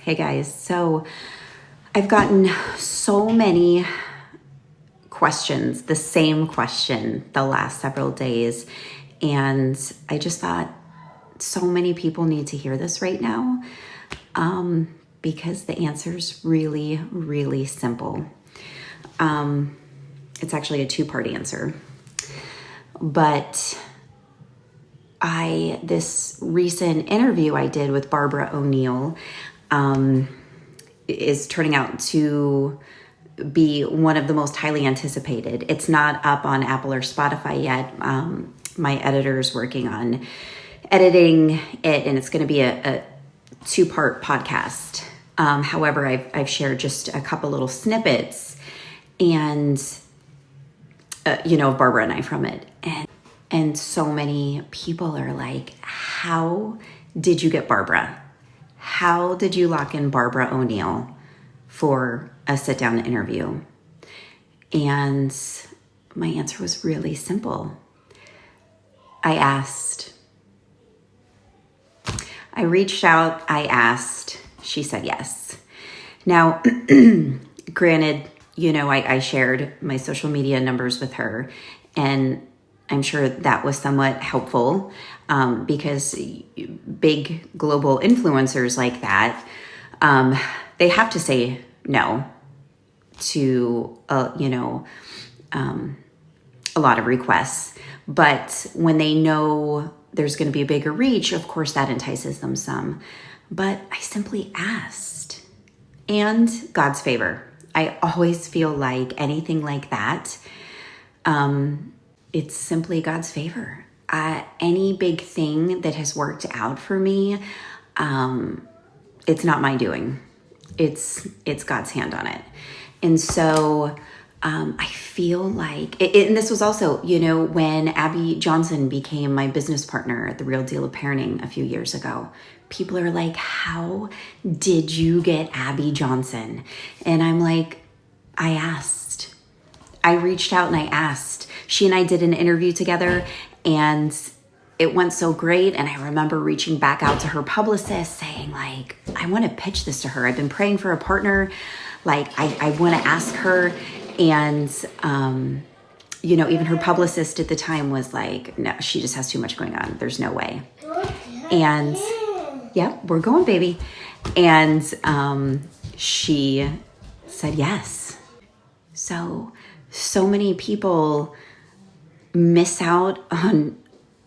Hey guys, so I've gotten so many questions, the same question the last several days, and I just thought so many people need to hear this right now because the answer's really, really simple. It's actually a two-part answer, but this recent interview I did with Barbara O'Neill is turning out to be one of the most highly anticipated. It's not up on Apple or Spotify yet. My editor's working on editing it, and it's going to be a two-part podcast. However, I've shared just a couple little snippets and, of Barbara and I from it. And so many people are like, how did you get Barbara? How did you lock in Barbara O'Neill for a sit-down interview? And my answer was really simple. I reached out, I asked, she said yes. Now, granted, I shared my social media numbers with her, and I'm sure that was somewhat helpful because big global influencers like that, they have to say no to, a lot of requests. But when they know there's going to be a bigger reach, of course, that entices them some. But I simply asked. And God's favor. I always feel like anything like that, it's simply God's favor. Any big thing that has worked out for me, it's not my doing. It's God's hand on it. And so I feel like, and this was also, when Abby Johnson became my business partner at The Real Deal of Parenting a few years ago, people are like, how did you get Abby Johnson? And I'm like, I asked. I reached out and I asked. She and I did an interview together and it went so great. And I remember reaching back out to her publicist saying like, I want to pitch this to her. I've been praying for a partner. Like I want to ask her. And, even her publicist at the time was like, no, she just has too much going on. There's no way. And yeah, we're going, baby. And she said yes. So many people miss out on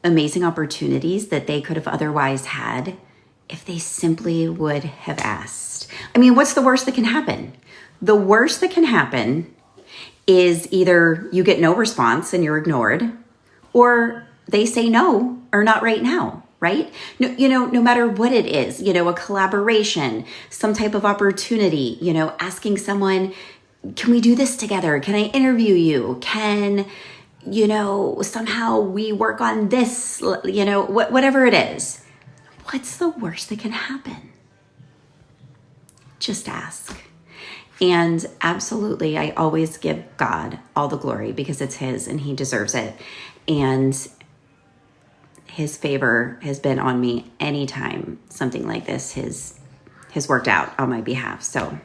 amazing opportunities that they could have otherwise had if they simply would have asked. I mean, what's the worst that can happen? The worst that can happen is either you get no response and you're ignored, or they say no or not right now, right? No matter what it is, a collaboration, some type of opportunity, asking someone, can we do this together? Can I interview you? Can, somehow we work on this, whatever it is. What's the worst that can happen? Just ask. And absolutely, I always give God all the glory because it's His and He deserves it. And His favor has been on me anytime something like this has worked out on my behalf. So